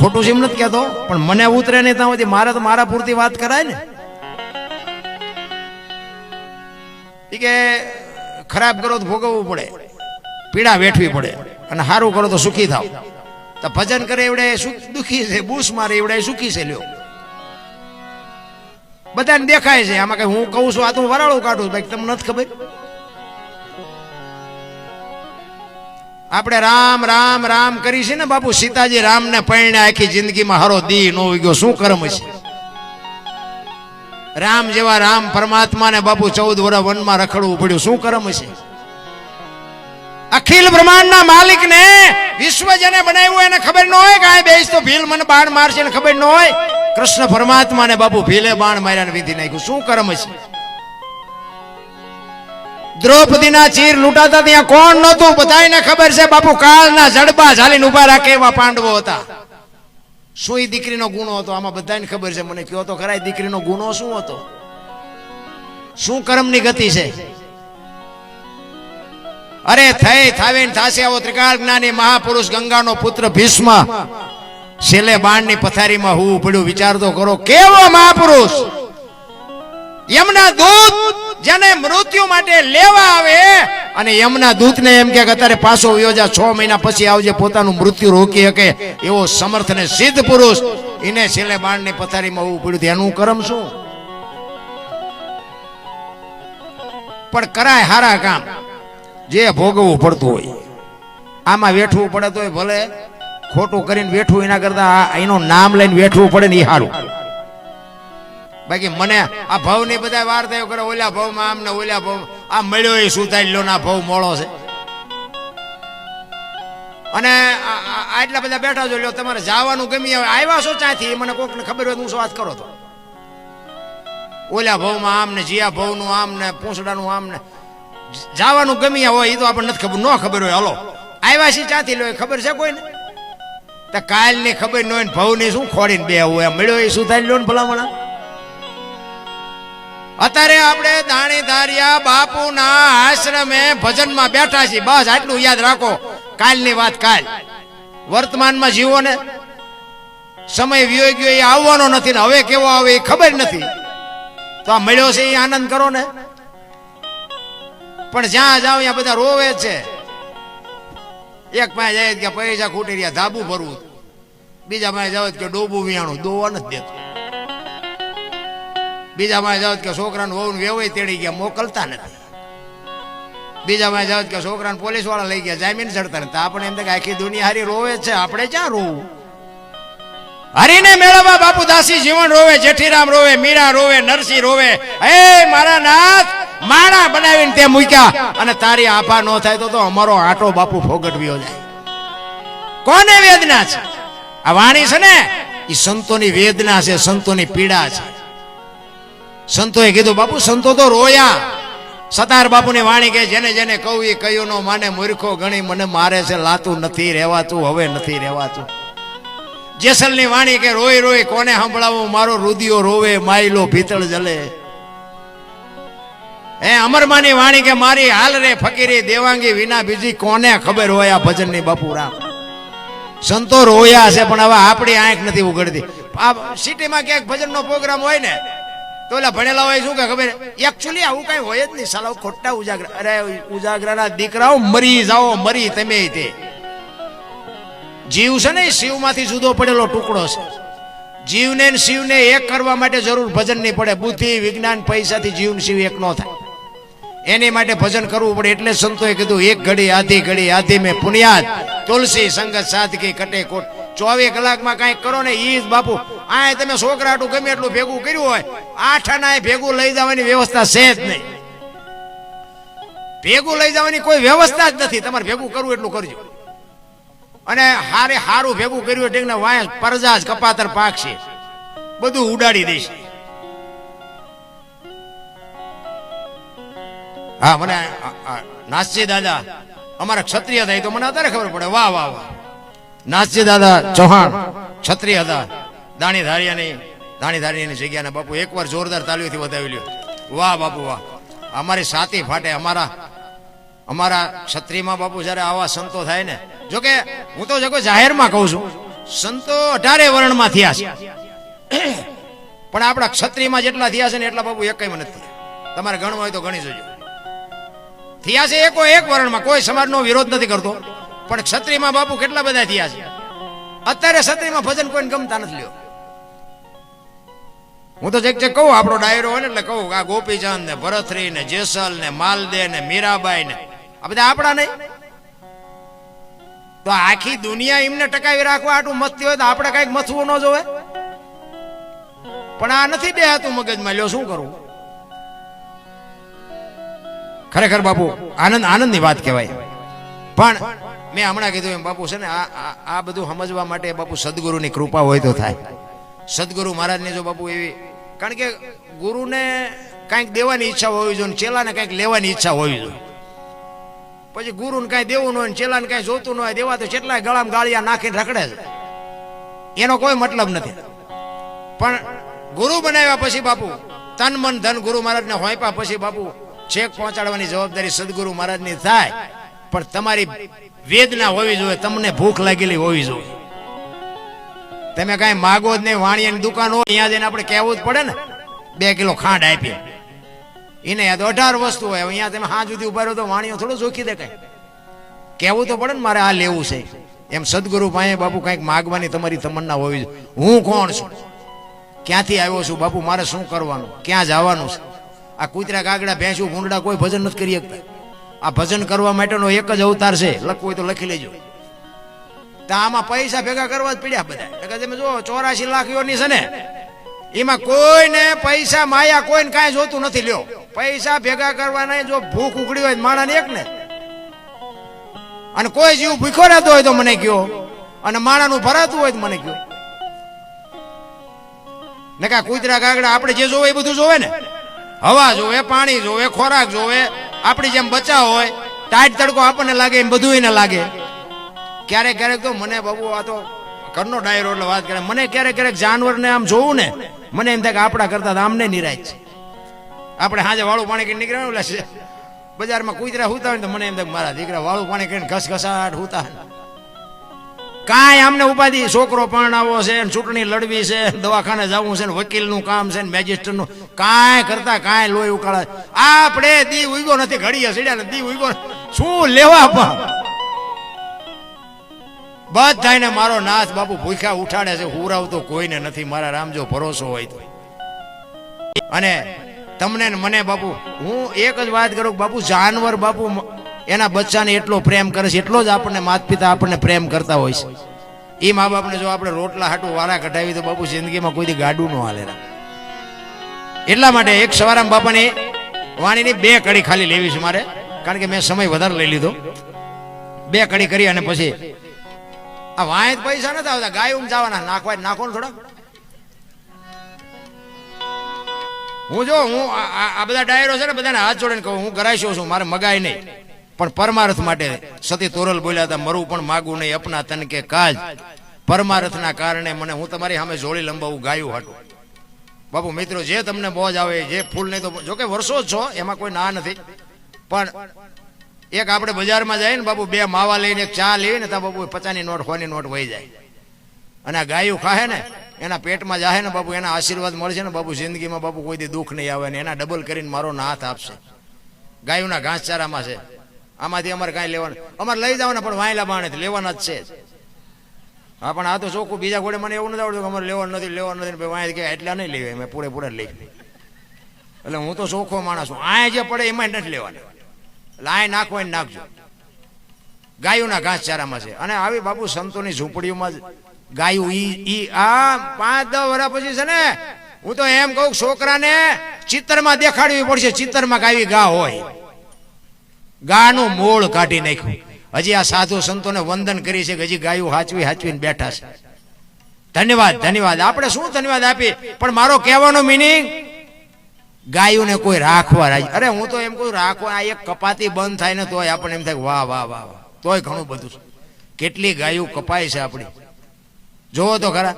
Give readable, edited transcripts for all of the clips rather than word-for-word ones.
ખોટું છે એમ નથી કહેતો, પણ મને ઉતરે નહીં ત્યાં સુધી મારે તો મારા પૂરતી વાત કરાય ને. કે ખરાબ કરો તો ભોગવવું પડે, પીડા વેઠવી પડે, અને સારું કરો તો સુખી થાવ. તો ભજન કરે એવડે દુખી છે, બૂસ મારે એવડે સુખી છે. લ્યો બધાને દેખાય છે આમાં, કઈ હું કહું છું આ તો વરાળું કાઢું, ભાઈ તમને નથી ખબર. આપણે રામ રામ રામ કરી છે ને બાપુ. સીતાજી રામ ને પરણે આખી જિંદગીમાં હારો દી નો ગયો, શું કર્મ છે. રામ જેવા રામ પરમાત્મા ને બાપુ 14 વર્ષ વનમાં રખડવું પડ્યું, શું કર્મ છે. અખિલ બ્રહ્માંડ ના માલિક ને, વિશ્વ જેને બનાવ્યું એને ખબર ન હોય કે આ બેસ તો ભીલ મને બાણ મારશે ને ખબર ન હોય. કૃષ્ણ પરમાત્મા ને બાપુ ભીલે બાણ માર્યા વિધિ નાખ્યું, શું કર્મ છે. દ્રૌપદી ના ચીર લૂંટાતા ત્યાં કોણ નહોતું, બધાને ખબર છે બાપુ. કાળના જડબા ઝાલીને ઉભા રાખે એવા પાંડવો હતા. શું એ દીકરીનો ગુનો હતો આમાં બધાને ખબર છે. મને કયો તો ખરા દીકરીનો ગુનો શું હતો, શું કર્મની ગતિ છે. અરે થઈ થાવે થાશે આવો ત્રિકાળ જ્ઞાની મહાપુરુષ ગંગાનો પુત્ર ભીષ્મ છેલ્લે બાણની પથારીમાં હોવું પડ્યું. વિચાર તો કરો કેવો મહાપુરુષ. યમના દૂત જેને મૃત્યુ માટે લેવા આવે અને યમના દૂતને એમ કે અત્યારે પાછો વયો જા, 6 મહિના પછી આવજે, પોતાનું મૃત્યુ રોકી શકે એવો સમર્થ ને સિદ્ધ પુરુષ, એને છેલ્લે બાણની પથારીમાં હોવું પડ્યું. એનું કર્મ શું. પણ કરાય હારા કામ જે ભોગવવું પડતું હોય. આમાં વેઠવું પડે તો ભલે, ખોટું કરીને વેઠવું એના કરતા એનું નામ લઈને વેઠવું પડે ને એ સારું. બાકી મને આ ભાવ ની બધા વાર થયો કરે, ઓલા ભાવમાં આમ ને ઓલા ભાવ આ મળ્યો એ સુતાઈ લો ના ભાવ મોળો છે. અને આટલા બધા બેઠા જો લ્યો, તમારે જવાનું ગમી આવે, આવ્યા છો ત્યાંથી મને કોક ને ખબર હોય હું શું વાત કરો તો. ઓલા ભાવમાં આમ ને જીયા ભાવનું આમ ને પૂંછડાનું આમ ને જવાનું ગમી હોય એ તો આપણને નથી ખબર, ન ખબર હોય. હલો આવ્યા છે ત્યાંથી લો, ખબર છે કોઈને. તો કાલ ની ખબર ન હોય ને ભાવ ની શું ખોડીને બે હોય, મળ્યો એ સુતાઈ લો ને ભલામણા. અત્યારે આપણે દાણી ધારિયા બાપુના આશ્રમે ભજનમાં બેઠા છીએ, બસ આટલું યાદ રાખો. કાલની વાત કાલ, વર્તમાનમાં જીવો ને. સમય વિયો ગયો એ આવવાનો નથી ને હવે કેવો આવે એ ખબર નથી. તો આ મળ્યો છે એ આનંદ કરો ને. પણ જ્યાં જાવ ત્યાં બધા રોવે છે. એક પાસે જાય કે પૈસા ખૂટી રહ્યા ધાબુ ભરવું, બીજા પાસે જાવ કે ડોબું વિયાણું દોવા નથી દેતું, બીજા માં જાવ કે છોકરાને વહુ વેવાય તેડી ગયા મોકલતા નથી, બીજા માં જાવ કે છોકરાને પોલીસ વાળા લઈ ગયા જામીન ચડતા નથી. આપણે એમ કે આખી દુનિયા હારી રોવે છે, આપણે ક્યાં રોવું. હરીને મેળવવા બાપુ દાસી જીવન રોવે, જેઠીરામ રોવે, મીરા રોવે, નરસિંહ રોવે. હે મારા નાથ, માણા બનાવીને તે મૂક્યા અને તારી આભા ન થાય તો અમારો આટો બાપુ ફોગટવ્યો જાય. કોને વેદના છે આ વાણી છે ને, એ સંતોની વેદના છે, સંતોની પીડા છે. સંતોએ કીધું બાપુ સંતો તો રોયા. સતાર બાપુની વાણી કે જેને જેને કહું એ કયું નો માને, મૂર્ખો ગણી મને મારે છે, લાતું નથી રહેવાતું, હવે નથી રહેવાતું. જેસલની વાણી કે રોઈ રોઈ કોને સંભળાવું, મારો રુદિયો રોવે, માયલો ભીતળ જલે. હે અમરમાની વાણી કે મારી હાલ રે ફકીરી દેવાંગી વિના બીજી કોને ખબર હોય આ ભજનની બાપુ રામ. સંતો રોયા છે પણ હવે આપણી આંખ નથી ઉઘડતી. આ સિટીમાં ક્યાંક ભજનનો પ્રોગ્રામ હોય ને તો ઓલા ભણેલા હોય શું કે ખબર, એકચ્યુઅલી આવું કઈ હોય જ નહીં. સાલા ખોટા ઉજાગરા. અરે ઉજાગરાના દીકરાઓ મરી જાઓ, મરી તમે. તે જીવ છે ને શિવમાંથી જુદો પડેલો ટુકડો છે. જીવને શિવને એક કરવા માટે જરૂર ભજન નહીં પડે. બુદ્ધિ વિજ્ઞાન પૈસાથી જીવ શિવ એક નો થાય. એની માટે ભજન કરવું પડે. એટલે સંતોએ કીધું એક ઘડી આધી મેં પુણ્યાત, તુલસી સંગત સાદગી કટે કોટ. 24 કલાકમાં કઈક કરો ને ઈ બાપુ. આ તમે છોકરાટું ગમે એટલું ભેગું કર્યું હોય, 8 આના ભેગું લઈ જવાની વ્યવસ્થા છે જ નહીં. ભેગું લઈ જવાની કોઈ વ્યવસ્થા જ નથી. તમારે ભેગું કરવું એટલું કરજો. અને હારું ભેગું કર્યું એટલે વાય પરજાજ કપાતર પાક છે, બધું ઉડાડી દેશે. હા મને નાસજી દાદા અમારા ક્ષત્રિય થાય તો મને અત્યારે ખબર પડે. વાહ વાહ વાહ. નાસજી દાદા ચૌહાણ ક્ષત્રિય હતા, દાણી ધારિયાની જગ્યાના બાપુ એકવાર જોરદાર તાલીઓથી વધાવી લ્યો. વાહ બાપુ વાહ. અમારી સાતી ફાટે. અમારા ક્ષત્રિયમાં બાપુ જયારે આવા સંતો થાય ને, જોકે હું તો જાહેરમાં કહું છું, સંતો 18 વર્ણમાં થયા છે, પણ આપણા ક્ષત્રિયમાં જેટલા થયા છે ને એટલા બાપુ એકમાં નથી. તમારે ગણવા હોય તો ગણી જોજો. થયા છે એકો એક વર્ણમાં, કોઈ સમાજનો વિરોધ નથી કરતો, પણ ક્ષત્રિયમાં બાપુ કેટલા બધા થયા છે. અત્યારે ક્ષત્રિયમાં ભજન કોઈને ગમતા નથી. લ્યો, હું તો જે કહું આપણો ડાયરો હોય ને એટલે કહું આ ગોપીચંદ ને ભરતરી ને જેસલ ને માલદે ને મીરાબાઈ ને આ બધા આપણા નહીં. તો આખી દુનિયા એમને ટકાવી રાખવા આટલું મથતી હોય તો આપણે કઈક મથવું ન જોવે. પણ આ નથી બેહાતું મગજમાં. લ્યો શું કરવું? ખરેખર બાપુ આનંદની વાત કહેવાય. પણ મેં હમણાં કીધું એમ બાપુ છે ને આ બધું સમજવા માટે બાપુ સદગુરુની કૃપા હોય તો થાય. સદગુરુ મહારાજની જો બાપુ એવી, કારણ કે ગુરુને કંઈક દેવાની ઈચ્છા હોવી જોઈએ, ચેલાને કંઈક લેવાની ઈચ્છા હોવી જોઈએ. પછી ગુરુને કાંઈ દેવું ન હોય, ચેલાને કાંઈ જોતું ન હોય, દેવા તો કેટલાય ગળામાં ગાળિયા નાખીને રખડે છે, એનો કોઈ મતલબ નથી. પણ ગુરુ બનાવ્યા પછી બાપુ તન મન ધન ગુરુ મહારાજને હોંપ્યા પછી બાપુ છેક પહોંચાડવાની જવાબદારી સદગુરુ મહારાજની થાય. પણ તમારી વેદના હોવી જોઈએ, તમને ભૂખ લાગેલી હોવી જોઈએ. તમે કાંઈ માગો જ નહીં, વાણિયાની દુકાન હોય ત્યાં જઈને આપણે કહેવું જ પડે ને 2 કિલો ખાંડ આપીએ. એને યાદ 18 વસ્તુ હોય, અહીંયા તમે હાથ સુધી ઉભા રહો તો વાણિયો થોડો જોખી દે. કઈ કહેવું તો પડે ને મારે આ લેવું છે. એમ સદગુરુ પાસે બાપુ કંઈક માગવાની તમારી તમન્ના હોવી જોઈએ. હું કોણ છું, ક્યાંથી આવ્યો છું બાપુ, મારે શું કરવાનું, ક્યાં જવાનું છે. આ કૂતરા કાગડા ભેંસું ભૂંડડા કોઈ ભજન નથી કરી શકતા. આ ભજન કરવા માટેનો એક જ અવતાર છે, લખવું હોય તો લખી લેજો. તો આમાં પૈસા ભેગા કરવા જ પડ્યા બધા. તમે જો 84 લાખ યોની છે ને, એમાં કોઈને પૈસા માયા કોઈને કાંઈ જોતું નથી. લ્યો, પૈસા ભેગા કરવાના, જો ભૂખ ઉકળી હોય માણાને એક ને, અને કોઈ જીવ ભૂખો રહેતો હોય તો મને કયો, અને માણાનું ભરાતું હોય તો મને કયો. ને કા કૂતરા કાગડા આપણે જે જોવે એ બધું જોવે ને. હવા જોવે, પાણી જોવે, ખોરાક જોવે. આપણી જેમ બચાવ હોય, ટાઈટ તડકો આપણને લાગે એમ બધું એને લાગે. ક્યારેક ક્યારેક તો મને બાબુ આ તો ઘરનો ડાયરો એટલે વાત કરે, મને ક્યારેક ક્યારેક જાનવરને આમ જોવું ને, મને એમ થાય કે આપણા કરતા આમને નિરાશ છે. આપણે હાજે વાળું પાણી કરીને નીકળ્યા એટલે બજારમાં કૂતરા હુતા હોય તો મને એમ થાય મારા દીકરા વાળું પાણી કરીને ઘસઘસાટ હુતા. કાંઈ આમને ઉપાધિ, છોકરો પરણાવો છે, ચૂંટણી લડવી છે, દવાખાને જવું છે, વકીલનું કામ છે, મેજિસ્ટ્રેટનું, કાંઈ કરતા કાંઈ લોહી ઉકાળે. આપણે દી ઉગ્યો નથી, ઘડીએ સીડ્યા દી ઉગ્યો, શું લેવા પણ બધાને મારો નાથ બાપુ ભૂખ્યા ઉઠાડે છે, હુરાવતો કોઈને નથી. મારા રામ જો ભરોસો હોય તો. અને તમને ને મને બાપુ હું એક જ વાત કરું બાપુ, જાનવર બાપુ એના બચ્ચાને એટલો પ્રેમ કરે છે, એટલો જ આપણને માતા પિતા આપણને પ્રેમ કરતા હોય છે. એ મા બાપને જો આપણે રોટલા હાટું વારા કઢાવી તો બાપુ જિંદગીમાં કોઈ ગાડું ન હાલે. એટલા માટે એક સવારામ બાપાની વાણીની 2 કડી ખાલી લેવી છે મારે, કારણ કે મેં સમય વધારે લઈ લીધો. 2 કડી કરી અને પછી આ વાંય પૈસા નથી આવતા, ગાયું જવાના નાખવા નાખો ને થોડા. હું આ બધા ડાયરો છે ને બધાને હાથ જોડીને કહું, હું ગરાઈશો છું, મારે મગાય નહીં, પણ પરમાર્થ માટે સતી તોરલ બોલ્યા હતા, મરું પણ માગું નહીં અપના તન કે કાજ. પરમાર્થના કારણે મને હું તમારી સામે જોડી લંબાવું ગાયું હાટું. બાપુ મિત્રો, જે તમને બોજ આવે, જે ફૂલ નહીં તો જોકે વર્ષો જ છો, એમાં કોઈ ના નથી. પણ એક આપણે બજારમાં જાય ને બાપુ, 2 માવા લઈને એક ચા લેવી ને ત્યાં બાપુ 50ની નોટ 100ની નોટ વહી જાય. અને આ ગાયું ખાહે ને એના પેટમાં જાહે ને બાપુ, એના આશીર્વાદ મળશે ને બાપુ, જિંદગીમાં બાપુ કોઈ દી દુઃખ નહીં આવે ને એના ડબલ કરીને મારો નાથ આપશે. ગાયુંના ઘાસચારામાં છે, આમાંથી અમારે કાંઈ લેવાનું, અમારે લઈ જવાના પણ વાયલા બાણે લેવાના જ છે. હા, પણ આ તો ચોખ્ખું, બીજા ઘોડે મને એવું નથી આવડતું કે અમારે લેવાનું નથી વાય કે એટલા નહીં લેવાય, મેં પૂરેપૂરા લઈ. એટલે હું તો ચોખ્ખો માણસ છું, આ જે પડે એમાં નથી લેવાના. એટલે આ નાખવા નાખજો. ગાયુંના ઘાસચારામાં છે. અને આવી બાપુ સંતોની ઝૂંપડીઓમાં ગાયું ઈ આ 5-10 વર્ષ પછી છે ને, હું તો એમ કહું છોકરાને ચિત્રમાં દેખાડવી પડશે. ચિત્રમાં આવી ગા હોય, ગાનું મૂળ કાઢી નાખ્યું. હજી આ સાધુ સંતોને વંદન કરી છે કે હજી ગાયું હાચવીને બેઠા છે. ધન્યવાદ. આપણે શું ધન્યવાદ આપી, પણ મારો કહેવાનો મિનિંગ ગાયુંને કોઈ રાખવા રાજી. અરે હું તો એમ કહું રાખવા, આ એક કપાતી બંધ થાય ને તોય આપણે એમ થાય વાહ વાહ વાહ વાહ, તોય ઘણું બધું છે. કેટલી ગાયું કપાય છે આપણી, જોવો તો ખરા.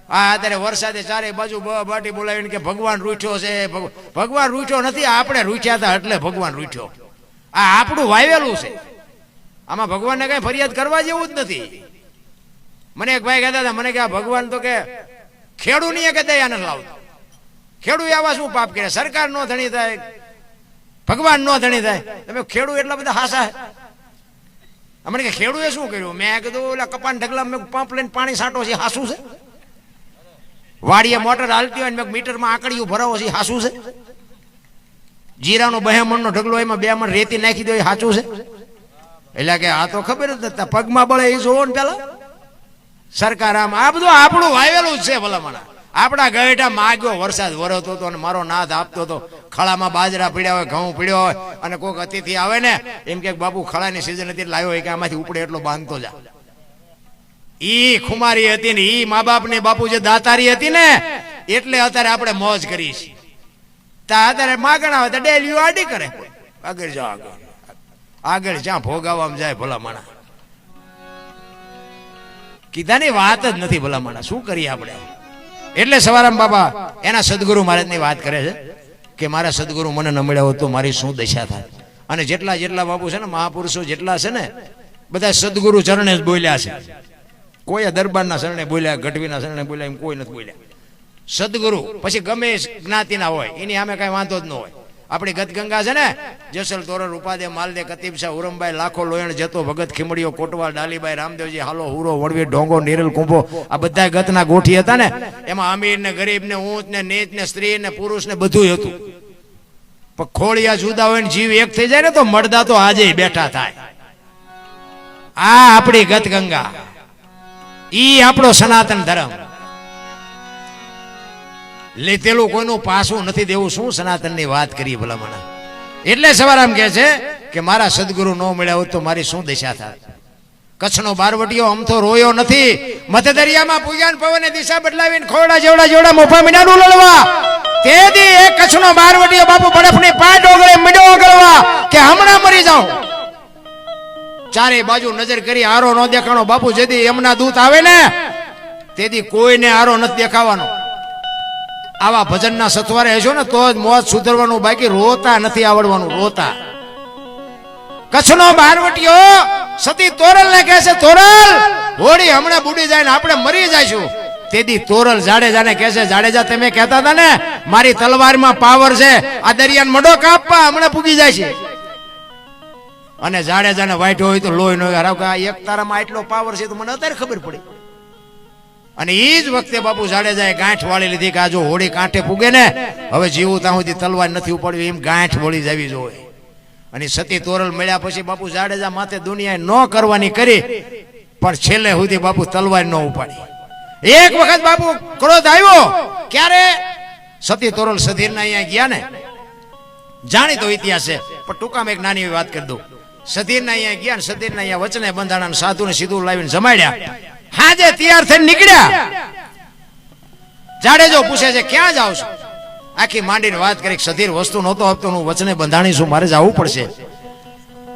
આ અત્યારે વરસાદે ચારે બાજુ બાટી બોલાવીને કે ભગવાન રૂઠ્યો છે. ભગવાન રૂઠ્યો નથી, આપણે રૂઠ્યા હતા એટલે ભગવાન રૂઠ્યો. આ આપણું વાવેલું છે, આમાં ભગવાનને કઈ ફરિયાદ કરવા જેવું જ નથી. મને એક ભાઈ કહેતા હતા, મને કે આ ભગવાન તો કે ખેડૂ નહીં કે દયા નથી લાવતો. ખેડૂ આવા શું પાપ કરે? સરકાર નો ધણી થાય, ભગવાન નો ધણી થાય. તમે ખેડૂ એટલા બધા હાસા હે? મને કે ખેડૂએ શું કર્યું? મેં કીધું ઓલા કપાન ઢગલા મેં પંપ લઈને પાણી છાંટો છે, હાસું છે? વાડીએ મોટર હાલતી હોય ને મીટરમાં આંકડીઓ ભરાવો છે, હાસું છે? જીરાનો 2 મણનો ઢગલો એમાં 2 મણ રેતી નાખી દો, એ સાચું છે? એટલે કે આ તો ખબર જ નથી, પગમાં બળે એ જોવો ને પેલા. સરકાર આમ આ બધું આપણું વાવેલું જ છે ભલામણા. આપણા ગઢા માગ્યો વરસાદ વરસતો હતો અને મારો નાથ આપતો હતો. ખળામાં બાજરા પીડ્યા હોય, ઘઉં પીડ્યો હોય અને કોઈક અતિથિ આવે ને એમ કે બાપુ ખળાની સિઝન હતી લાવ્યો હોય કે આમાંથી ઉપડે એટલો બાંધતો જા. ઈ ખુમારી હતી ને ઈ મા બાપ ને બાપુ જે દાતારી હતી ને એટલે અત્યારે આપણે મોજ કરી છીએ. અત્યારે માગણા હોય તો ડેલીઓ આડી કરે, આગળ જાઓ આગળ જ્યાં ભોગાવામાં જાય ભલામણા. કીધાની વાત જ નથી ભલામણા, શું કરીએ આપણે? એટલે સવારામ બાબા એના સદગુરુ મહારાજની વાત કરે છે કે મારા સદગુરુ મને ન મળ્યા હોત તો મારી શું દશા થાય. અને જેટલા જેટલા બાપુ છે ને મહાપુરુષો જેટલા છે ને બધા સદગુરુ ચરણે જ બોલ્યા છે. કોઈ દરબારના શરણે બોલ્યા, ગઢવીના શરણે બોલ્યા એમ કોઈ નથી બોલ્યા. સદગુરુ પછી ગમે જ્ઞાતિના હોય એની સામે કઈ વાંધો જ ન હોય. આપણી ગતગંગા છે ને જેસલ તોરલ ઉપાદે માલદે કતીબ શાહ ઉરમભાઈ લાખો લોયણ જતો ભગત ખીમડીઓ કોટવાલ ડાલીબાઈ રામદેવજી હાલો હુરો વણવી ઢોંગો નીરલ કુંભો આ બધા ગતના ગોઠી હતા ને એમાં અમીર ને ગરીબ ને ઊંચ ને નીચ ને સ્ત્રી ને પુરુષ ને બધું હતું. પણ ખોળિયા જુદા હોય ને જીવ એક થઈ જાય ને તો મળદા તો આજે બેઠા થાય. આ આપણી ગતગંગા, ઈ આપણો સનાતન ધર્મ. લીધેલું કોઈનું પાછું નથી દેવું. શું સનાતન ની વાત કરીએ ભલામણા. એટલે સવારામ કહે છે કે મારા સદગુરુ ન મળ્યા હોત તો મારી શું દશા થાય. કચ્છનો બારવટીયો અમથો રોયો નથી. મધ્ય દરિયામાં પૂજાન પવને દિશા બદલાવીને ખોડા જેવડા જેવડા મોફા મીંડાનું લડવા. તેથી એક કચ્છનો બારવટીયો બાપુ બરફની પાટ ઓગળે મીંડો ઓગળવા કે હમણાં મરી જાઉં. ચારે બાજુ નજર કરી આરો ન દેખાણો બાપુ. જેથી એમના દૂત આવે ને તેથી કોઈને આરો નથી દેખાવાનો. આવા ભજનના સથવારે હશો ને તો જ મોત સુધરવાનું, બાકી રોતા નથી આવડવાનું. રોતા કચ્છનો બારવટીયો સતી તોરલ ને કહે છે તોરલ હોડી હમણાં બુડી જાય ને આપણે મરી જઈશું. તેથી તોરલ જાડેજાને કહે છે જાડેજા તમે કહેતા હતા ને મારી તલવારમાં પાવર છે, આ દરિયાને મડો કાપવા હમણાં પૂગી જાય છે. અને જાડેજાને વાઈટ હોય તો લોહી નો એક તારામાં આટલો પાવર છે તો મને અત્યારે ખબર પડી. અને એ જ વખતે બાપુ જાડેજાએ ગાંઠ વાળી લીધી કે આ જો હોડી કાંઠે પૂગે ને હવે જીવું ત્યાં સુધી તલવાર નથી ઉપાડવી, એમ ગાંઠ વળી જવી જોઈએ. અને સતી તોરલ મળ્યા પછી બાપુ જાડેજા માથે દુનિયાએ ન કરવાની કરી પણ છેલ્લે સુધી બાપુ તલવાર ન ઉપાડી. એક વખત બાપુ ક્રોધ આવ્યો ક્યારે સતી તોરલ સધીરના અહીંયા ગયા ને, જાણીતો ઇતિહાસ છે પણ ટૂંકામાં એક નાની વાત કરી દઉં. સધીરના અહીંયા ગયા ને સધીરના અહીંયા વચને બંધાણા સાધુને સીધું લાવીને જમાડ્યા. હાજે તૈયાર થઈને નીકળ્યા. જાડેજો પૂછે છે ક્યાં જાવ છો? આખી માંડીને વાત કરી સધીર વસ્તુ નહોતો આપતો, હું વચને બંધાણી છું, મારે જવું પડશે.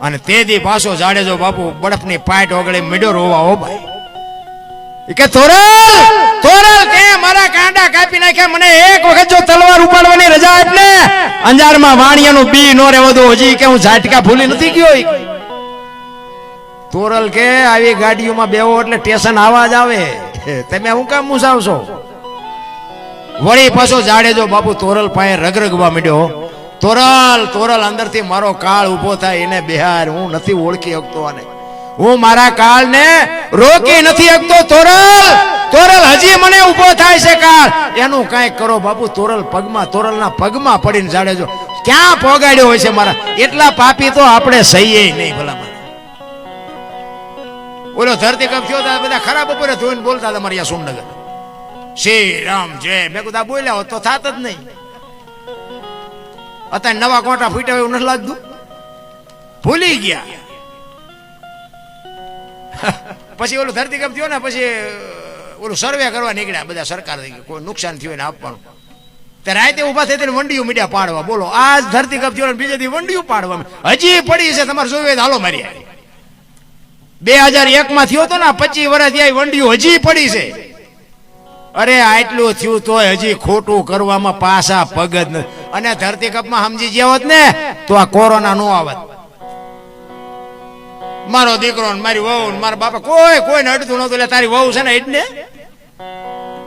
અને તે દી પાછો જાડેજો બાપુ બરફની પાટ ઓગળે મીડો રોવા હો ભાઈ કે તોરલ તોરલ કે મારા કાંડા કાપી નાખ્યા, મને એક વખત જો તલવાર ઉપાડવાની રજા આપ ને અંજારમાં વાણિયાનું બી નો રહેવો દો. હજી કે હું ઝાટકા ભૂલી નથી ગયો. તોરલ કે આવી ગાડીઓમાં બેવો એટલે સ્ટેશન આવાજ આવે, તમે હું કામ મુસાવશો? વળી પાછો જાડેજો બાપુ તોરલ પાસે રગરગવા માંડ્યો. તોરલ તોરલ અંદરથી મારો કાળ ઉભો થાય એને બિહાર હું નથી ઓળખી શકતો, અને હું મારા કાળ ને રોકી નથી શકતો. તોરલ તોરલ હજી મને ઉભો થાય છે કાળ, એનું કાંઈક કરો બાપુ. તોરલ પગમાં તોરલના પગમાં પડીને જાડેજો ક્યાં પોગાડ્યો હોય છે મારા. એટલા પાપી તો આપણે સહીએ નહીં ભલામાં. ઓલો ધરતી કપ થયો હતા બધા ખરાબ બપોરે ધોઈને બોલતા હતા મારી સોમનગર શ્રી રામ જય. મેં કીધું બોલ્યા હોત તો થાત જ નહીં. અત્યારે નવા કોટા ફૂટ્યા એવું નથી લાગતું, ભૂલી ગયા. પછી ઓલું ધરતી કપ થયો ને પછી ઓલું સર્વે કરવા નીકળ્યા બધા સરકાર કોઈ નુકસાન થયું ને આપવાનું. ત્યારે રાતે ઉભા થઈ વંડીયું મીડિયા પાડવા. બોલો આજ ધરતી કપ થયો બીજે દી વંડીયું પાડવા હજી પડી છે. તમારે જોયું હાલો મારી 2001 માં થયો હતો ને 25 વર્ષ થયા વંડીયું હજી પડી છે. અરે આટલું થયું તોય હજી ખોટું કરવામાં પાછા પગ જ નથી. અને ધરતી કપમાં સમજી ગયા હોત ને તો આ કોરોના નો આવત. મારો દીકરો ને મારી વહુ ને મારા બાપા કોઈને અડતું નતું. એટલે તારી વહુ છે ને એટલે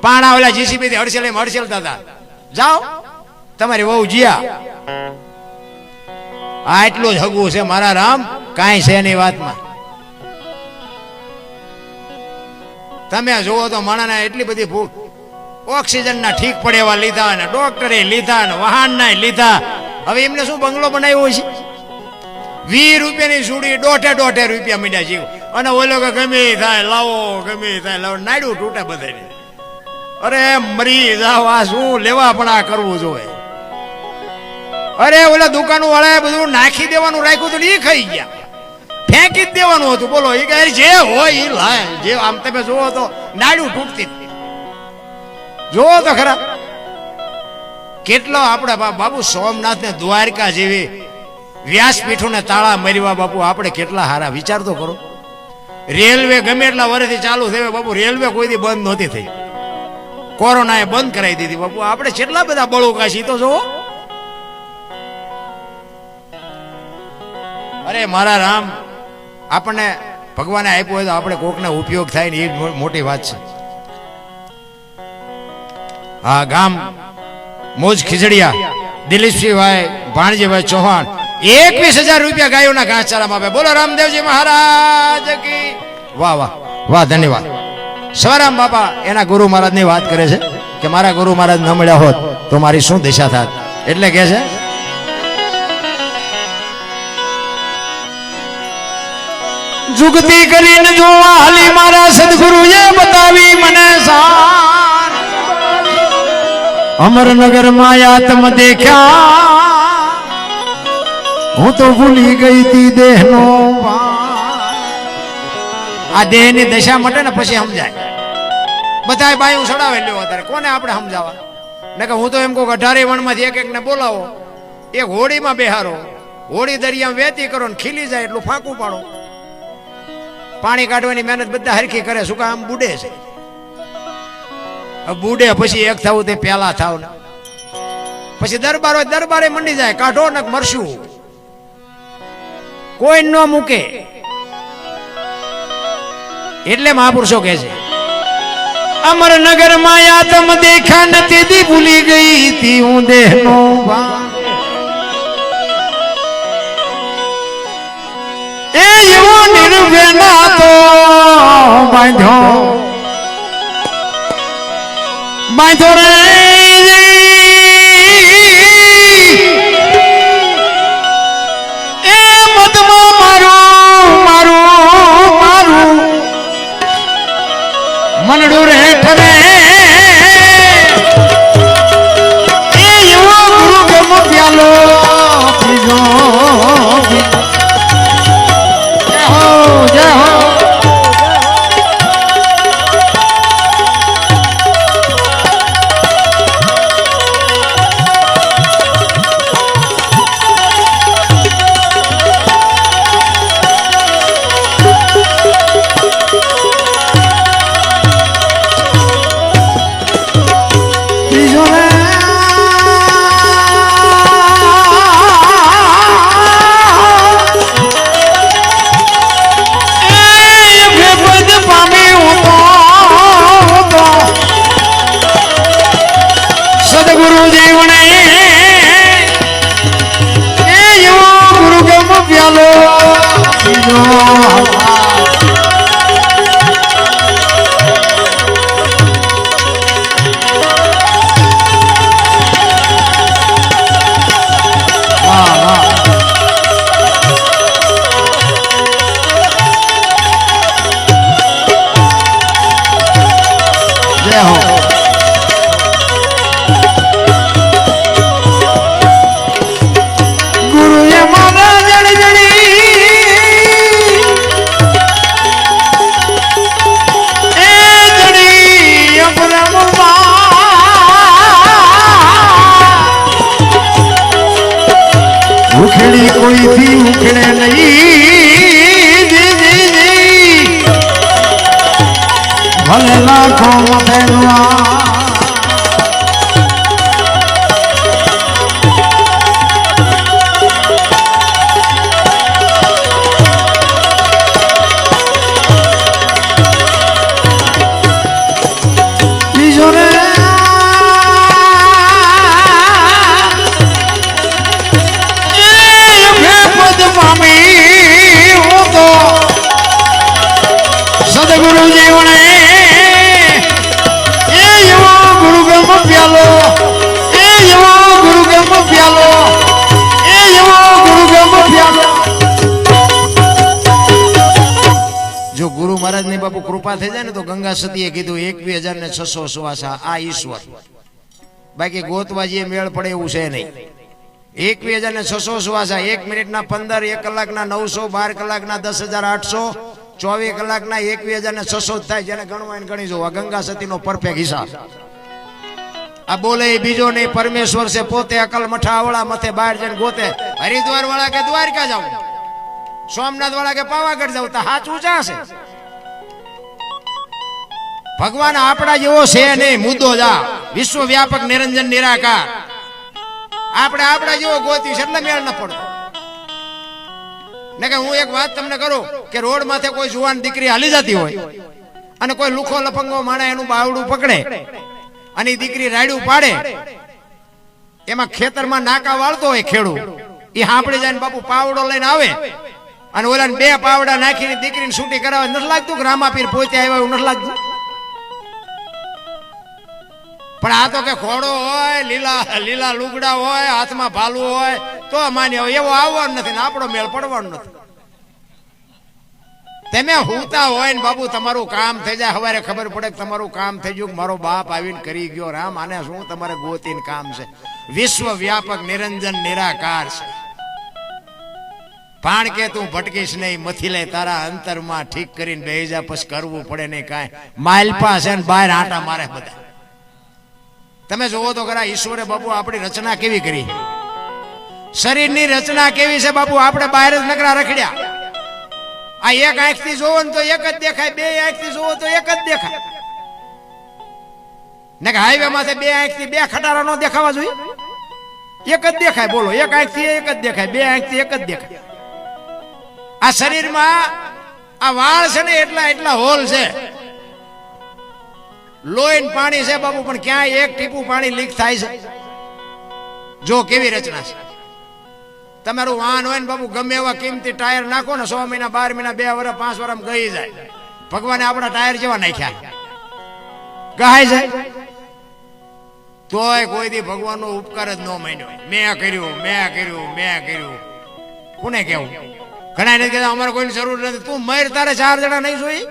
પાણા ઓલા જીસીબી થી હડસેલતા હતા. જાઓ તમારી વહુ જીયા. આટલું જ હગું છે મારા રામ, કાંઈ છે નહીં વાતમાં. તમે જોવો તો માણાના એટલી બધી ભૂખ. ઓક્સિજન ના ઠીક પડે એવા લીધા ને ડોક્ટરે લીધા ને વાહન ના લીધા. હવે એમને શું બંગલો બનાવ્યો છે? 20 રૂપિયાની સુડી 1.5 રૂપિયા મીડ્યા જીવ. અને ઓલો કે ગમે થાય લાવો, ગમે થાય લાવો, નાડ્યું તૂટે બધે. અરે મરી જાવ, આ શું લેવા પણ આ કરવું જોઈએ. અરે ઓલા દુકાન વાળાએ બધું નાખી દેવાનું રાખ્યું તો એ ખાઈ ગયા, ફેંકી જ દેવાનું હતું. બોલો એ કહે જે હોય એ લાય. જે આમ તમે જોવો તો નાડ્યું તૂટતી. જોવો તો ખરા કેટલો આપણે બાપુ સોમનાથ ને દ્વારકા જેવી વ્યાસપીઠો ને તાળા મરવા બાપુ આપણે કેટલા હારા. વિચાર તો કરો. રેલવે ગમે એટલા વર્ષથી ચાલુ થયો બાપુ, રેલવે કોઈથી બંધ નહોતી થઈ. કોરોનાએ બંધ કરાવી દીધી બાપુ. આપણે કેટલા બધા બળુકા છીએ તો જોવો. અરે મારા રામ, આપણને ભગવાને આપ્યું હોય તો આપણે કોકને ઉપયોગ થાય ને એ મોટી વાત છે. હા, ગામ મોજ ખીજડીયા, દિલીપસિંહભાઈ ભાણજીભાઈ ચૌહાણ 21,000 રૂપિયા ગાયોના ઘાસચારામાં આપે. બોલો રામદેવજી મહારાજ કી. વાહ વાહ વાહ, ધન્યવાદ. સવારામ બાપા એના ગુરુ મહારાજની વાત કરે છે કે મારા ગુરુ મહારાજ ન મળ્યા હોત તો મારી શું દિશા થાત. એટલે કે છે જુગતી કરીને જો હાલી મારા સદગુરુએ બતાવી મને શાન. અમરનગર માં તમ દેખ્યા, હું તો ભૂલી ગઈ તી દેહનો. આ દેહની દશા મટે ને પછી સમજાય. બધા બાયું સડાવે લ્યો અત્યારે કોને આપણે સમજાવવા. ને કે હું તો એમ કહું 18 વણમાંથી એક ને બોલાવો, એક હોળીમાં બેહારો, હોળી દરિયામાં વેતી કરો ને ખીલી જાય એટલું ફાંકું પાડો. પાણી કાઢવાની મહેનત બધા હરખી કરે, શું કામ બુડે છે. બુડે પછી એક થવું તે પેલા થાવ ને પછી દરબારે મંડી જાય, કાઢો ને મરશું કોઈ ન મૂકે. એટલે મહાપુરુષો કહે છે અમરનગર માં તમ દેખા નથી દી ભૂલી ગઈ તી હું દેહનો. એ એવો નિર્વેના તો બાંધો રે એ મતમાં મારું મનડું રે ઠરે. એ એવો ગુરુ ગમ પ્યાલો પીજો. જય હો. ઉખેડી કોઈથી ઉખેડે નહીં, ભલે લાખો મથેલવા. ઊભા થઈ જાય ને તો ગંગા સતીએ કીધું 21,600 શ્વાસા આ ઈશ્વર, બાકી ગોતવાજીએ મેળ પડે એવું છે નહીં. 21,600 શ્વાસા, 1 મિનિટના 15, 1 કલાકના 900, 12 કલાકના 10,800, 24 કલાકના 21,600 થાય. જેને ગણવા ગણી જો. આ ગંગા સતીનો પરફેક્ટ હિસાબ. આ બોલે બીજો નહીં, પરમેશ્વર છે પોતે. અકલ મઠા વાળા મથે બહાર જઈને ગોતે. હરિદ્વાર વાળા કે દ્વારકા જાવ, સોમનાથ વાળા કે પાવાગઢ જાવ, તો હાથ ઊંચા છે. ભગવાન આપણા જેવો છે નહીં. મુદ્દો જા વિશ્વવ્યાપક નિરંજન નિરાકાર. આપણે આપણા જેવો ગોતી છે એટલે મેળ ન પડતો. ને કે હું એક વાત તમને કરું કે રોડ માથે કોઈ જુવાન દીકરી હાલી જતી હોય અને કોઈ લુખો લફંગો માણે એનું બાવડું પકડે અને દીકરી રાડ્યું પાડે, એમાં ખેતરમાં નાકા વાળતો હોય ખેડૂત, એ સાંભળી જાય ને બાપુ પાવડો લઈને આવે અને ઓલાને 2 પાવડા નાખીને દીકરીને છૂટી કરાવે. નથી લાગતું કે રામાપીર પોતે આવ્યા એવું નથી લાગતું? પણ આ તો કે ઘોડો હોય, લીલા લુગડા હોય, હાથમાં ભાલું હોય તો માન્ય હોય. એવો આવવાનો નથી ને આપણો મેળ પડવાનો નથી. તમે હુતા હોય ને બાબુ તમારું કામ થઈ જાય, સવારે ખબર પડે કે તમારું કામ થઈ ગયું, મારો બાપ આવીને કરી ગયો. રામ આને શું તમારે ગોતીને કામ છે? વિશ્વવ્યાપક નિરંજન નિરાકાર છે. પાણ કે તું ભટકીશ નહીં, મથી લે તારા અંતરમાં ઠીક કરીને બેહી જા, પછી કરવું પડે નહીં કાંઈ. માલપા છે ને બહાર આટા મારે બધા. તમે જોવો તો ખરા ઈશ્વરે બાપુ આપણી રચના કેવી કરી, શરીરની રચના કેવી છે બાપુ. આપણે બહાર જ નકરા રખડ્યા. આ એક આંખથી જોવો ને તો એક જ દેખાય, 2 આંખથી જોવો તો એક જ દેખાય. ને કે હાઈવે માંથી 2 આંખથી 2 ખટારા નો દેખાવા જોઈએ? એક જ દેખાય. બોલો, એક આંખથી એક જ દેખાય, 2 આંખથી એક જ દેખાય. આ શરીરમાં આ વાળ છે ને એટલા હોલ છે. લોહી પાણી છે બાબુ, પણ ક્યાંય એક ટીપું પાણી લીક થાય છે? જો કેવી રચના છે. તમારું વાહન હોય ને બાબુ, ગમે એવા કિંમતી ટાયર નાખો ને, 6 મહિના 12 મહિના 2 વર્ષ 5 વર્ષ ગઈ જાય. ભગવાને આપણા ટાયર જેવા નાખ્યા, ગહાઈ જાય. તોય કોઈ દી ભગવાનનો ઉપકાર જ ન માન્યો. મેં કર્યું. કોને કેવું? ઘણા નથી કહેતા અમારે કોઈની જરૂર નથી. તું મર, તારે 4 જણા નહીં જોઈ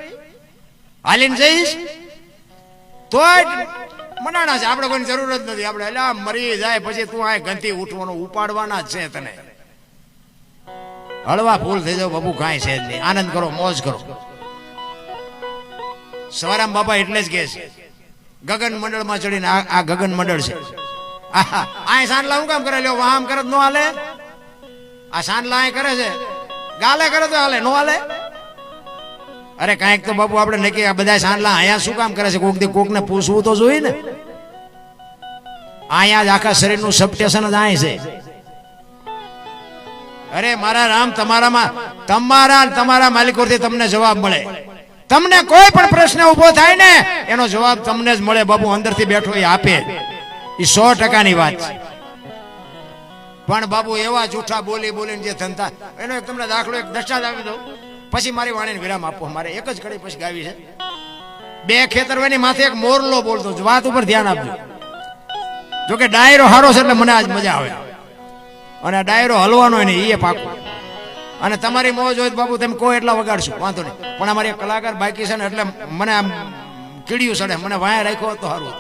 હાલીને જઈશ તોય મનાણા છે. આપણે કોઈની જરૂર જ નથી. આપણે એટલે મરી જાય પછી તું આ ગંતી ઉઠવાનો ઉપાડવાના જ છે. તને હળવા ફૂલ થઈ જાવ બાબુ, કાંઈ છે જ નહીં. આનંદ કરો, મોજ કરો. સવારામ બાપા એટલે જ કહે છે ગગન મંડળમાં ચડીને, આ ગગન મંડળ છે. આ સાંડલા શું કામ કરે? લ્યો આમ કરે નો હાલે. આ સાંડલા આ કરે છે, ગાલે કરે તો હાલે, નો હાલે. અરે કાંઈક તો બાપુ આપણે નક્કી. આ બધા સાંડલા અહીંયા શું કામ કરે છે? કોકને પૂછવું તો જોઈએ ને. અહીંયા જ આખા શરીરનું સબસ્ટેશન જ અહીં છે. અરે મારા રામ, તમારા માલિકોથી તમને જવાબ મળે. તમને કોઈ પણ પ્રશ્ન ઉભો થાય ને એનો જવાબ તમને જ મળે બાબુ. અંદરથી બેઠો એ આપે. એ 100%ની વાત છે. પણ બાબુ એવા જૂઠા બોલીને જે ધંધા, એનો એક તમને દાખલો, એક દર્શાદ આપી દઉં, પછી મારી વાણીને વિરામ આપો. મારે એક જ કડી પછી ગાવી છે. 2 ખેતરવાની માથે એક મોરલો બોલતો. વાત ઉપર ધ્યાન આપજો. જોકે ડાયરો હારો છે એટલે મને આજ મજા આવે. અને આ ડાયરો હલવાનો નહીં એ પાકો. અને તમારી મોજ હોય બાબુ તમે કોઈ એટલા વગાડશો, વાંધો નહીં. પણ અમારી એક કલાકાર બાકી છે ને એટલે મને આમ કીડિયું સડે. મને વાયા રાખ્યો તો સારું.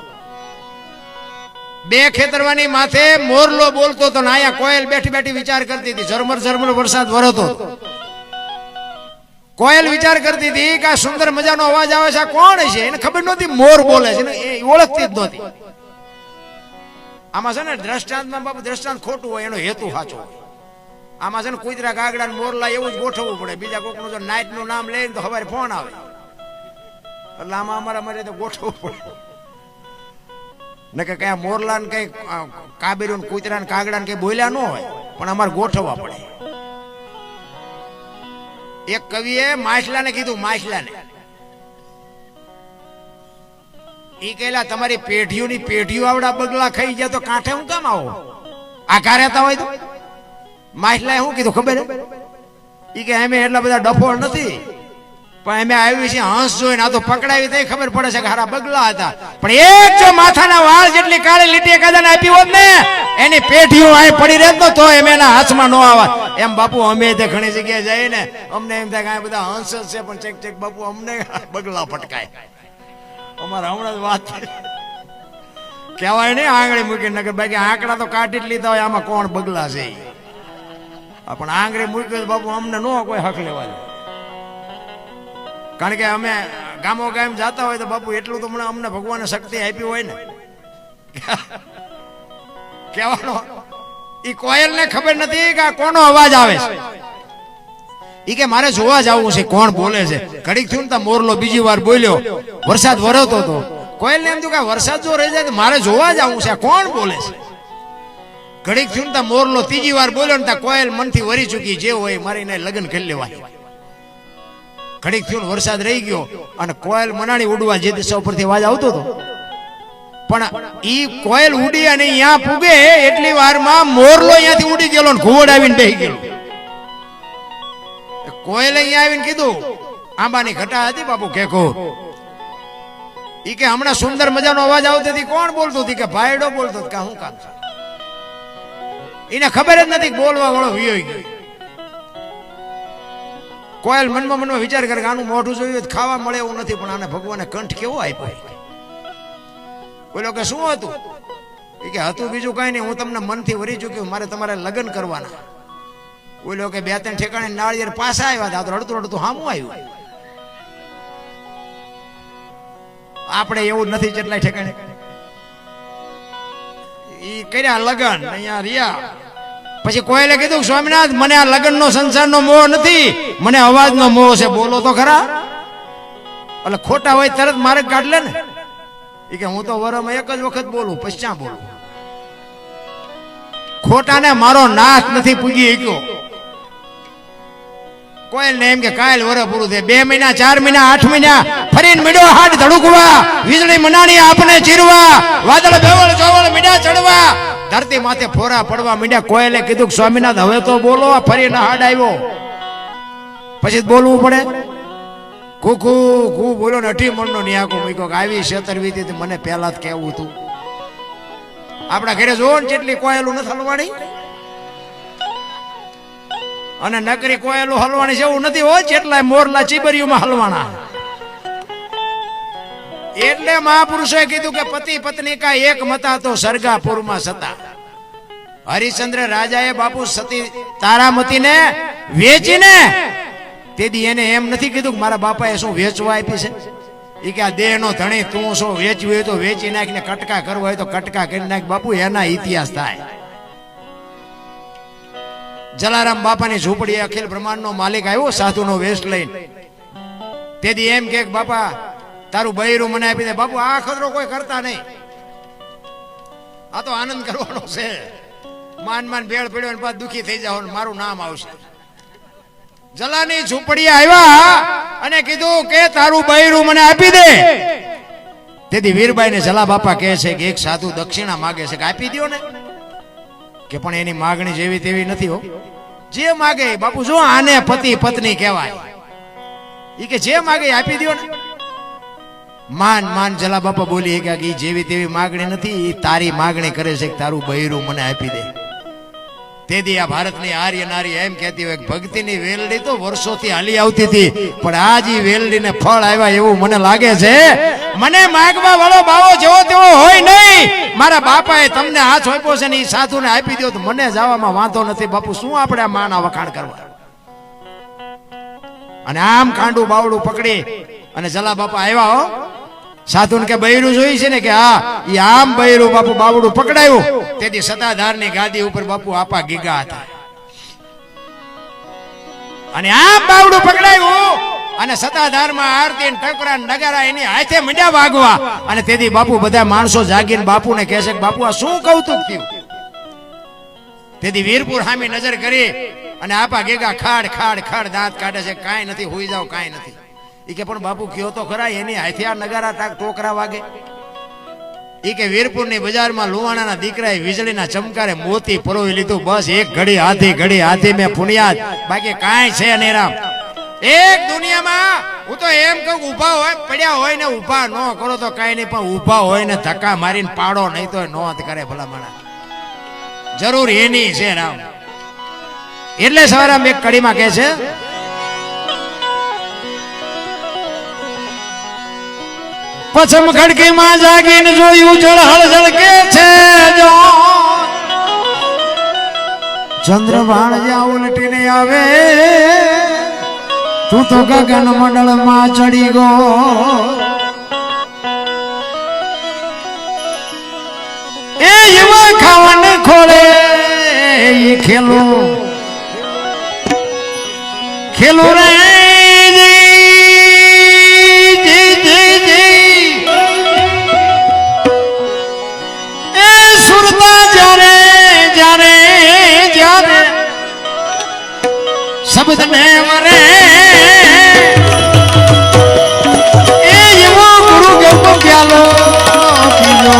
2 ખેતરવાની માથે મોરલો બોલતો હતો ને અહીંયા કોયલ બેઠી વિચાર કરતી હતી. ઝરમર વરસાદ વરસતો. કોયલ વિચાર કરતી હતી કે આ સુંદર મજાનો અવાજ આવે છે, આ કોણ છે? એને ખબર નહોતી મોર બોલે છે, એ ઓળખતી જ નહોતી. આમાં છે ને દ્રષ્ટાંતમાં બાબુ દ્રષ્ટાંત ખોટું હોય, એનો હેતુ સાચો હોય. આમાં છે ને કુતરા, કાગડા, મોરલા એવું જ ગોઠવવું પડે. બીજા કોકનું જો નાઈટ નું નામ લઈને તો સવારે ફોન આવે. એટલે આમાં અમારે તો ગોઠવવું પડે ને કે કયા મોરલા ને કઈ કાબેરું, કુતરા ને કાગડા ને કઈ બોલ્યા ન હોય, પણ અમારે ગોઠવવા પડે. એક કવિએ માછલાને કીધું, માછલાને ઈ કહેલા તમારી પેઢીઓ આવડા બગલા ખાઈ ગયા તો કાંઠે હું કામ આવો? આઘા રહેતા હોય તો? માછલાએ શું કીધું ખબર? ઈ કે અમે એટલા બધા ડફોળ નથી, પણ અમે આવી છે હંસ જોઈને આ તો પકડાવી તો ખબર પડે છે કે હારા બગલા હતા, પણ એક જો માથાના વાળ જેટલી કાળી લીટી કદાચ આપી હોત ને એની પેઢીઓ અહીં પડી રહેત તો એમ એના હાથમાં ન આવત. એમ બાપુ અમે તે ઘણી જગ્યાએ જઈએ ને અમને એમ થાય કે આ બધા હંસ જ છે, પણ ચેક ચેક બાપુ અમને બગલા ફટકાય. અમારે હમણાં જ વાત કહેવાય નહીં આંગળી મૂકી નગર બાકી આંકડા તો કાઢી જ લીધા હોય, આમાં કોણ બગલા છે પણ આંગળી મૂકી બાપુ અમને ન કોઈ હક લેવા દે. કારણ કે અમે ગામો ગામ જતા હોય તો બાપુ એટલું તો અમને ભગવાને શક્તિ આપી હોય ને કહેવાનો. ઈ કોયલ ને ખબર નથી કે કોનો અવાજ આવે છે, ઈ કે મારે જોવા જવું છે કોણ બોલે છે. ઘડીક થયું ને મોરલો બીજી વાર બોલ્યો, વરસાદ વરસતો હતો. કોયલ ને એમ થયું કે વરસાદ જો રહી જાય તો મારે જોવા જવું છે કોણ બોલે છે. ઘડીક થયું ને મોરલો ત્રીજી વાર બોલ્યો ને કોયલ મનથી વરી ચૂકી, જે હોય મારે એને લગ્ન કરી લેવાય. ઘડીક થયું વરસાદ રહી ગયો અને કોયલ મનાણી ઉડવા જે દિશા ઉપરથી અવાજ આવતો હતો, પણ ઈ કોયલ ઉડી અને અહીંયા પૂગે એટલી વારમાં મોરલો અહીંયાથી ઉડી ગયેલો ને ઘોડ આવીને બેહી ગયેલો. કોયલે અહીંયા આવીને કીધું, આંબાની ઘટા હતી બાપુ કેકો, ઈ કે હમણાં સુંદર મજાનો અવાજ આવતો હતી, કોણ બોલતો હતી? કે ભાઈડો બોલતો કે હું કામ છે. એને ખબર જ નથી બોલવા વાળો વિયો ગયો. કોયલ મનમાં વિચાર કરે કે આનું મોઢું જોયું ખાવા મળે એવું નથી, પણ આને ભગવાને કંઠ કેવો આપ્યો. બોલો કે શું હતું? એ કે હતું બીજું કઈ નહીં, હું તમને મનથી વરી ચૂક્યો, મારે તમારે લગ્ન કરવાના. બોલો કે બે ત્રણ ઠેકાણે નાળિયેર પાછા આવ્યા હતા તો રડતું રડતું હામું આવ્યું. આપણે એવું નથી જેટલા ઠેકાણે ઈ કર્યા લગ્ન અહીંયા રહ્યા. પછી કોયલે કીધું સ્વામિનાથ મને આ લગ્નનો સંસારનો મોહ નથી, મને અવાજનો મોહ છે, બોલો તો ખરા. એટલે ખોટા હોય તરત મારે કાઢ લે ને. એ કે હું તો વરમાં એક જ વખત બોલું પછી ક્યાં બોલું. ખોટાને મારો નાશ નથી પૂગી શક્યો. કોયલ ને એમ કે કાલ વર પૂરું થાય, 2 મહિના 4 મહિના 8 મહિના ફરીને મીડો હાથ ધડકવા, વીજળી મનાણી આપને ચીરવા, વાદળ બેવળ ચોવળ મીડા ચડવા, ધરતી માથે ફોરા પડવા મીડ્યા. કોયલે કીધું સ્વામિનાથ હવે તો બોલો, ફરીને હાડ આવ્યો પછી બોલવું પડે. કુકુ કુ બોલો ને 18 મણનો નિયાકો મૂક્યો કે આવી છેતરવી મને પહેલા જ કહેવું હતું. આપણા ઘરે જોવો ને જેટલી કોયલું નથી હલવાણી, અને નકરી કોયલું હલવાણી છે એવું નથી હોય જેટલા મોરલા ચીબરીઓમાં હલવાના. એટલે મહાપુરુષોએ કીધું કે પતિ પત્ની કા એક મતા તો સરગાપુરમાં સતા. હરિશ્ચંદ્ર રાજાએ બાપુ સતી તારામતીને વેચીને તેથી એને એમ નથી કીધું કે મારા બાપાએ શું વેચવા આપી છે. એ કે આ દેહનો ધણી તું શું વેચવી હોય તો વેચી નાખીને કટકા કરવા હોય તો કટકા કરી નાખ. બાપુ એના ઇતિહાસ થાય. જલારામ બાપાની ઝૂંપડી અખિલ બ્રહ્માંડનો માલિક આવ્યો સાધુનો વેશ લઈને. તેથી એમ કે બાપા તારું બૈરું મને આપી દે. બાપુ આ ખતરો કોઈ કરતા નહીં, આ તો આનંદ કરવાનો છે. માન માન ભેળ પડ્યો ને પાછું દુખી થઈ જાવ મારું નામ આવશે. જલાની ઝૂંપડી આવ્યા અને કીધું કે તારું બૈરું મને આપી દે. તેથી વીરબાઈ ને જલા બાપા કહે છે કે એક સાધુ દક્ષિણા માગે છે કે આપી દો ને. કે પણ એની માગણી જેવી તેવી નથી હો, જે માગે બાપુ જો આને પતિ પત્ની કહેવાય. ઈ કે જે માગે આપી દો ને. માન માન જલા બાપા બોલી કે જેવી તેવી માગણી નથી, તારી માગણી કરે છે કે તારું બૈરું મને આપી દે. તેથી આ ભારતની આર્ય નારી એમ કહેતી હોય ભક્તિની વેલડી તો વર્ષોથી હાલી આવતી હતી, પણ આજ ઈ વેલડીને ફળ આવ્યા એવું મને લાગે છે. મને માગવા વાળો બાવો જેવો તેવો હોય નહીં. મારા બાપાએ તમને હાથ આપ્યો છે ને એ સાધુને આપી દો તો મને જવામાં વાંધો નથી. બાપુ શું આપણે આ માના વખાણ કરવા. અને આમ કાંડું બાવડું પકડી અને જલા બાપા આવ્યા હો. સાધુને કે બૈરું જોઈ છે ને કે હા, ઈ આમ બૈરું બાપુ બાવડું પકડાયું. તેથી સતાધારની ગાદી ઉપર બાપુ આપા ગીગા હતા અને આમ બાવડું પકડાયું અને સતાધારમાં આરતી ટકરા નગારા એની હાથે મંડ્યા વાગવા. અને તેથી બાપુ બધા માણસો જાગીને બાપુને કહે છે કે બાપુ આ શું કૌતુક થયું. તેથી વીરપુર સામે નજર કરી અને આપા ગીગા ખાડ ખાડ ખાડ દાંત કાઢે છે. કાંઈ નથી, હોઈ જાવ કાંઈ નથી. એ કે પણ બાપુ કયો તો ખરા એની હાથે આ નગારા ટોકરા વાગે. એ કે વીરપુરની બજારમાં લુવાણાના દીકરાએ વીજળીના ચમકારે મોતી પરોવી લીધું. બસ એક ઘડી હાથી મેં પુણ્યાત, બાકી કાંઈ છે નહીં રામ. એક દુનિયામાં હું તો એમ કહું ઊભા હોય પડ્યા હોય ને ઊભા ન કરો તો કઈ નહીં, પણ ઊભા હોય ને ધક્કા મારીને પાડો નહીં તો નોંધ કરે ભલા માણા. જરૂર એની છે રામ. એટલે સવારે આમ એક કડીમાં કહે છે, પછમ ખડકીમાં જાગીને જોયું જળહળ ઝળકે છે જો ચંદ્રભાણ જ્યાં ઉલટીને આવે તું તો ગગન મંડળમાં ચડી ગયો. એ યુવા ખાવાને ખોળે એ ખેલું ખેલું રે શબ્દ ને મરે એ એવો ગુરુ ગયો પ્યાલો પીલો.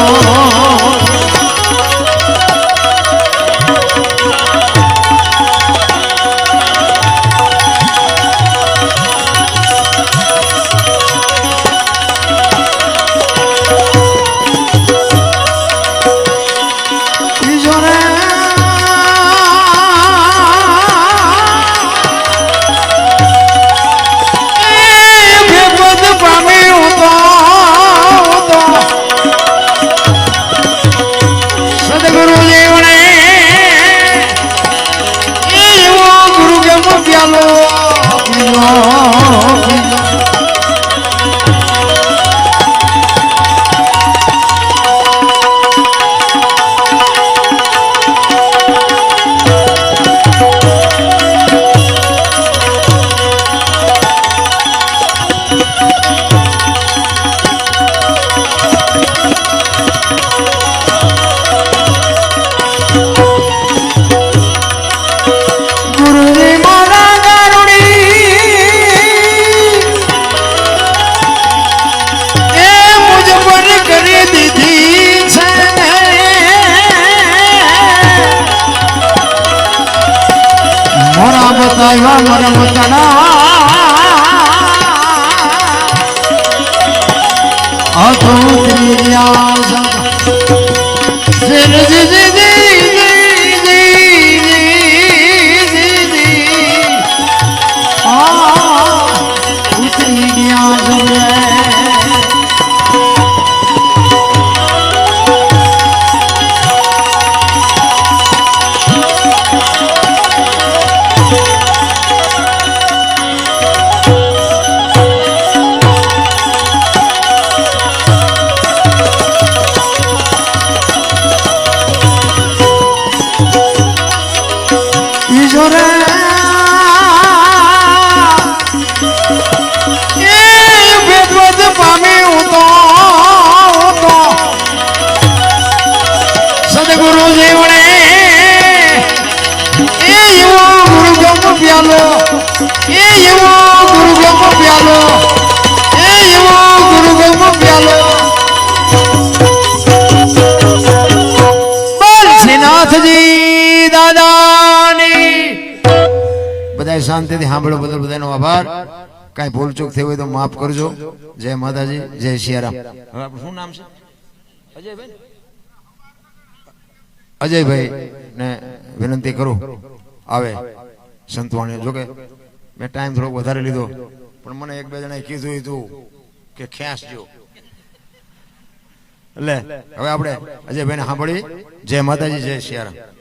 શાંતિથી સાંભળો. બદલ બધાનો આભાર. કઈ ભૂલચૂક થઈ હોય તો માફ કરજો. જય માતાજી, જય સિયારામ. હવે આપણું શું નામ છે? અજયભાઈ. અજયભાઈ ને વિનંતી કરું આવે સંતવાણી. જોકે મેં ટાઈમ થોડોક વધારે લીધો, પણ મને એક બે જણાએ કીધું હતું કે ખેંચજો. એટલે હવે આપણે અજયભાઈને સાંભળી. જય માતાજી, જય સિયારામ.